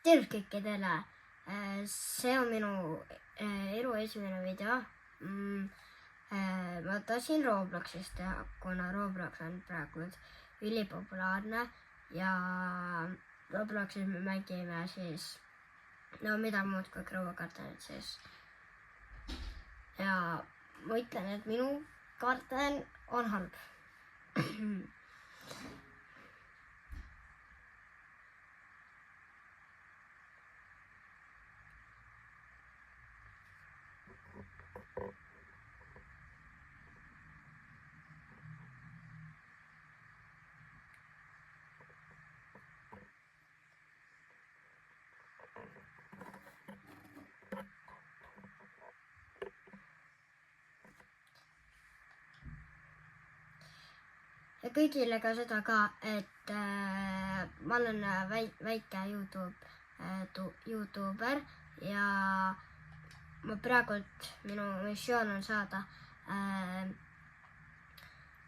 Tervist kõikidele! See on minu elu esimene video. Ma tahtsin Robloxist teha, kuna Roblox on praegu ülipopulaarne ja Robloxis me mängime siis mida muud kui krõuakartenit siis. Ja ma ütlen, et minu karten on halb. Ja kõigile ka seda ka, et ma olen väike YouTuber ja ma praegult minu missioon on saada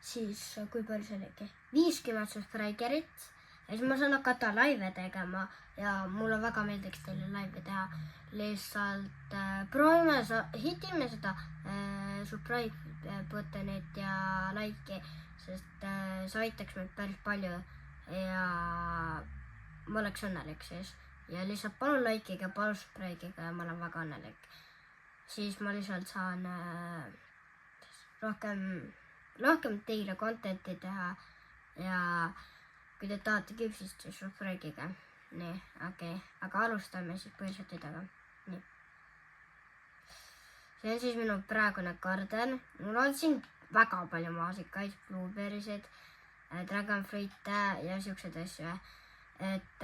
siis, kui palju see oligi, 50 subscriberit ja siis ma saan hakata laive tegema ja mulle väga meeldiks teile laive teha. Lihtsalt proovime, hitime seda subscribe buttonit ja like'i, sest see aitaks meid päris palju ja ma oleks õnnelik siis. Ja lihtsalt palun like'iga, palun subscribe'iga ja ma olen väga õnnelik. Siis ma lihtsalt saan rohkem teile content'i teha ja kui te tahate küpsist, siis subscribe'iga. Nii, okei. Aga alustame siis põhiliselt videoga. Nii. See on siis minu praegune karden. Mul on siin väga palju maasikaid, blueberry'sid, dragonfruite ja siuksed asju. Et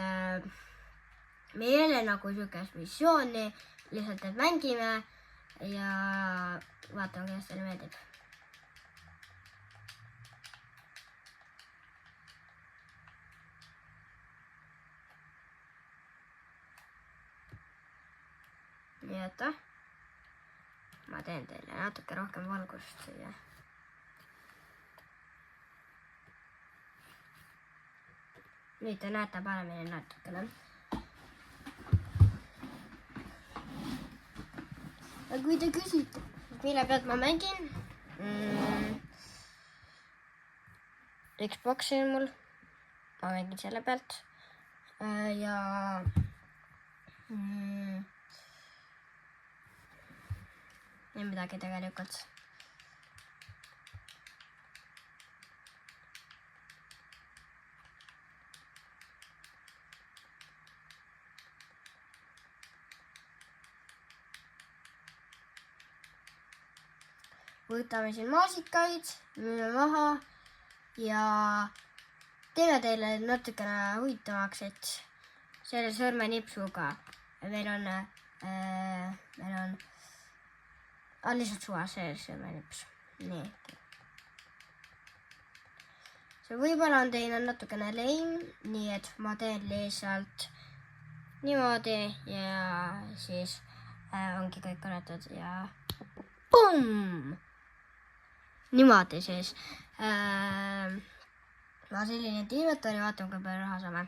meil ei ole nagu siukest missiooni, lihtsalt et mängime ja vaatame, kuidas teile meeldib. Nii et ma teen teile natuke rohkem valgust siia. Nüüd te näete paremini natukene. Ja kui te küsite, mille pealt ma mängin, Xbox'i on mul, ma mängin selle pealt ja ei midagi tegelikult. Võtame siin maasikaid, müüme maha ja teeme teile natukene huvitavaks, et selle sõrmenipsuga meil on lihtsalt suva see sõrmenips. Nii. See võib-olla on teine natukene leim, nii et ma teen lihtsalt niimoodi ja siis ongi kõik korratud ja PUM! Niimoodi siis. Ma selline inventory, vaatame, kui palju raha saame.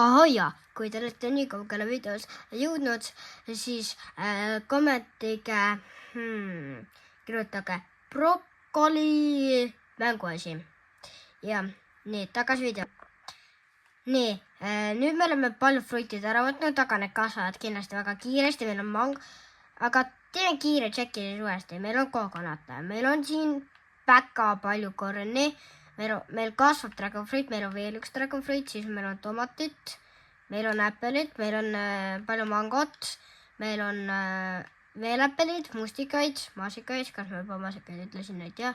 Aha ja, kui te olete nii kaugele videos jõudnud, siis kommentige, kirjutage brokoli mänguasi. Ja nii, tagasi video. Nii, nüüd me oleme palju fruitid ära võtnud, aga need kasvavad kindlasti väga kiiresti, meil on mang, aga teeme kiire tšekki uuesti. Meil on kokonate, meil on siin väga palju korni. Meil kasvab dragonfruit, meil on veel üks dragonfruit, siis meil on tomatit, meil on äppelit, meil on palju mangot, meil on veel äppelid, mustikaid, maasikaid, kas ma juba maasikaid ütlesin nüüd ja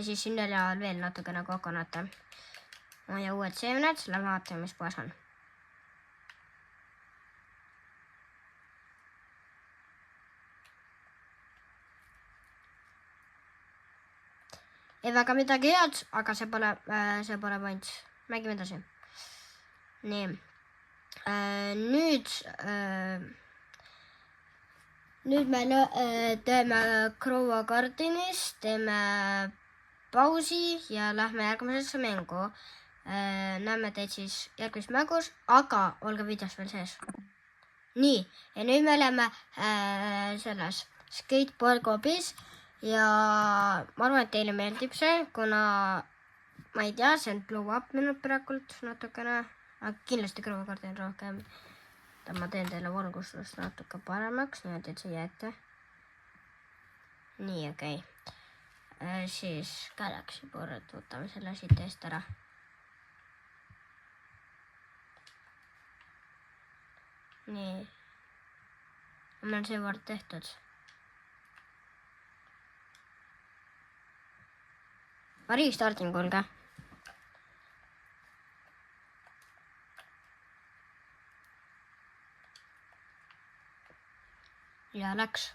siis siin oli veel natukene kokonate. Ja uued seemned, lähme vaatame, mis poes on. Ei väga midagi head, aga see pole point. Mängime edasi. Nii. Nüüd me teeme krõuakardinis, teeme pausi ja lähme järgmisesse mängu. Näeme teid siis järgmises mängus, aga olge videos veel sees. Nii, ja nüüd me oleme selles skateboard kopis ja ma arvan, et teile meeldib see, kuna ma ei tea, see on blow up minult praegult natukene, aga kindlasti kõrvakordi on rohkem. Ma teen teile valgustust natuke paremaks, nii et see jääte. Nii, okei. Siis Galaxy board, võtame selle siit eest ära. Nii. Meil on see board tehtud. Ma restartin, kuulge. Ja läks.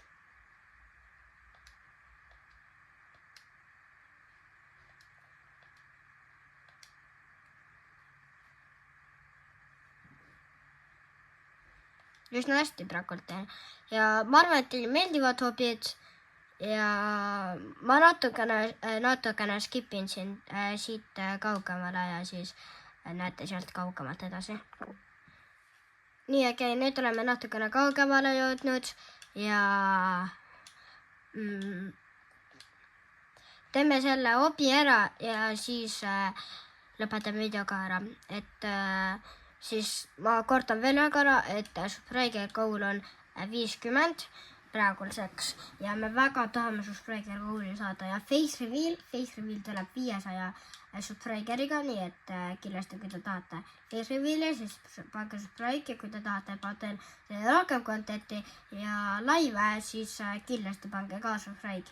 Üsna hästi praegult teen. Ja ma arvan, et teile meeldivad hobid ja ma natukene skipin siit kaugemale ja siis näete sealt kaugemalt edasi. Nii, okei, nüüd oleme natukene kaugemale jõudnud ja teeme selle hobi ära ja siis lõpetame videoga ära, et siis ma kordan veel ära, et subscriber goal on 50 praeguseks ja me väga tahame subscriber goal'i saada ja face reveal tuleb 500 subscriberiga, nii et kindlasti kui te tahate face reveal'i, siis pange subscribe ja kui te tahate panna rohkem content'i ja live, siis kindlasti pange ka subscribe.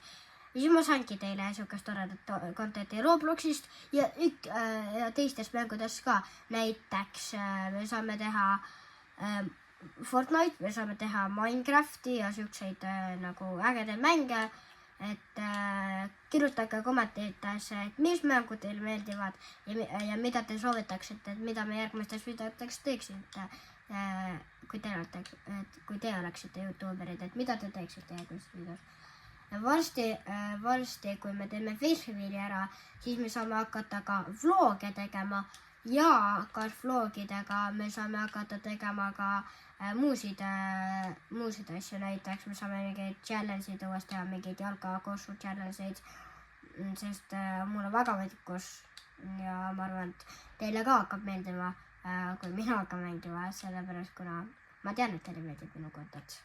Ja siis ma saangi teile niisugust toredat content'i Robloxist ja teistest mängudest ka. Näiteks me saame teha Fortnite, me saame teha Minecrafti ja niisuguseid nagu ägedaid mänge. Et kirjutage kommentaarides, et mis mängud teile meeldivad ja mida te soovitaksite, et mida me järgmistes videoteks teeksite, kui te oleksite YouTuberid, et mida te teeksite järgmistes videos. Varsti, kui me teeme face reveal'i ära, siis me saame hakata ka vlog'e tegema ja ka vlog'idega me saame hakata tegema ka muusid asju, näiteks me saame mingeid challenge'id uuesti teha, mingeid jalkakossu challenge'id, sest mulle väga meeldib koss ja ma arvan, et teile ka hakkab meeldima, kui mina hakkan mängima, sellepärast kuna ma tean, et teile meeldib minu content.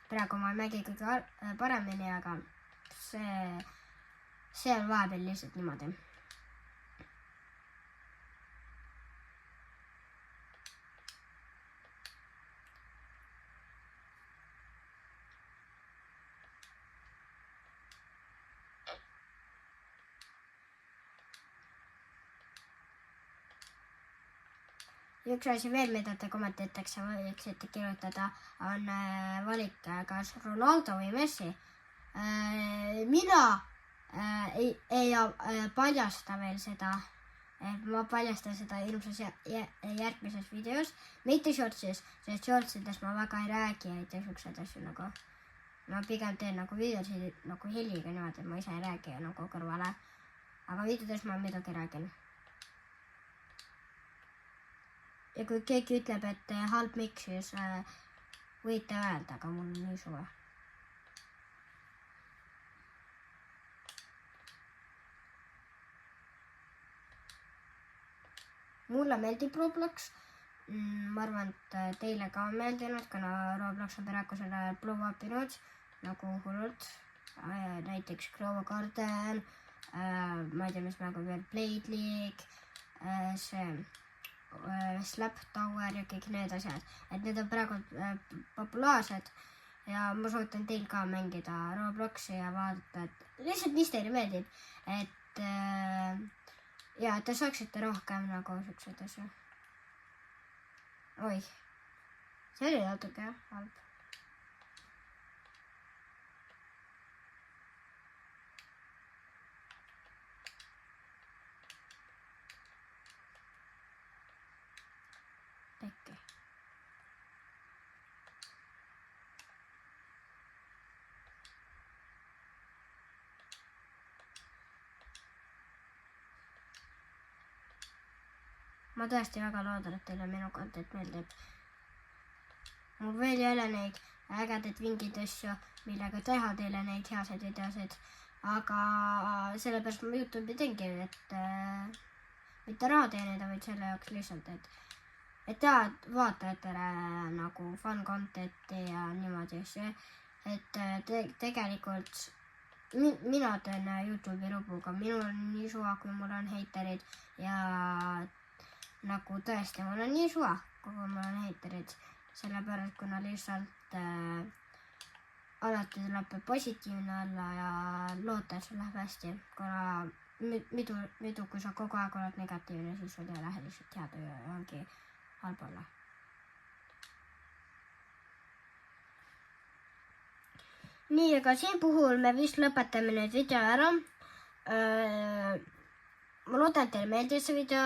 Praegu ma ei mängi kõige paremini, aga see on vahepeal lihtsalt niimoodi. Üks asi veel, mida te kommenteeritakse võiksite kirjutada, on valik kas Ronaldo või Messi. Mina ei paljasta veel seda. Ma paljastan seda ilmselt järgmises videos, mitte shortsis, sest shortsides ma väga ei räägi ja ei tee niisugused asju nagu. Ma pigem teen nagu videosid nagu heliga niimoodi, et ma ise ei räägi nagu kõrvale. Aga videodes ma midagi räägin. Ja kui keegi ütleb, et halb miks, siis võite öelda, aga mul on nii suve. Mulle meeldib Roblox. Ma arvan, et teile ka on meeldinud, kuna Roblox on praegu selle blow upinud nagu hullult. Näiteks Clover Garden, ma ei tea, mis mängu veel, Blade League, see Slap Tower ja kõik need asjad, et need on praegu populaarsed ja ma soovitan teil ka mängida Robloxi ja vaadata, et lihtsalt mis teile meeldib, et ja te saaksite rohkem nagu niisugused asju. Oi, see oli natuke halb. Pekki. ma tõesti väga loodan, et teile minu content meeldib. mul veel ei ole neid ägedaid vingeid asju, millega teha teile neid heaseid videosid, aga sellepärast ma YouTube'i teengi, et mitte raha teenida, vaid selle jaoks lihtsalt, et teha vaatajatele nagu fun content'i ja niimoodi asju, et tegelikult mina teen YouTube'i lubuga, minul on nii suva, kui mul on heiterid ja nagu tõesti, mul on nii suva, kui mul on heiterid, sellepärast kuna lihtsalt alati tuleb positiivne olla ja loota, et sul läheb hästi, kuna midu, kui sa kogu aeg oled negatiivne, siis sul ei lähe lihtsalt hea töö ja ongi halb olla. nii, aga siin puhul me vist lõpetame nüüd video ära. Ma loodan, et teile meeldis see video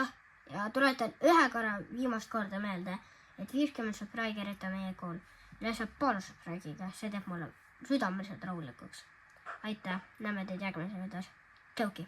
ja tuletan ühe korra viimast korda meelde, et 50 subscriberit on meie kool. Lihtsalt pool subscribe'iga, see teeb mulle südameliselt rahulikuks. Aitäh, näeme teid järgmises videos. Tšauki!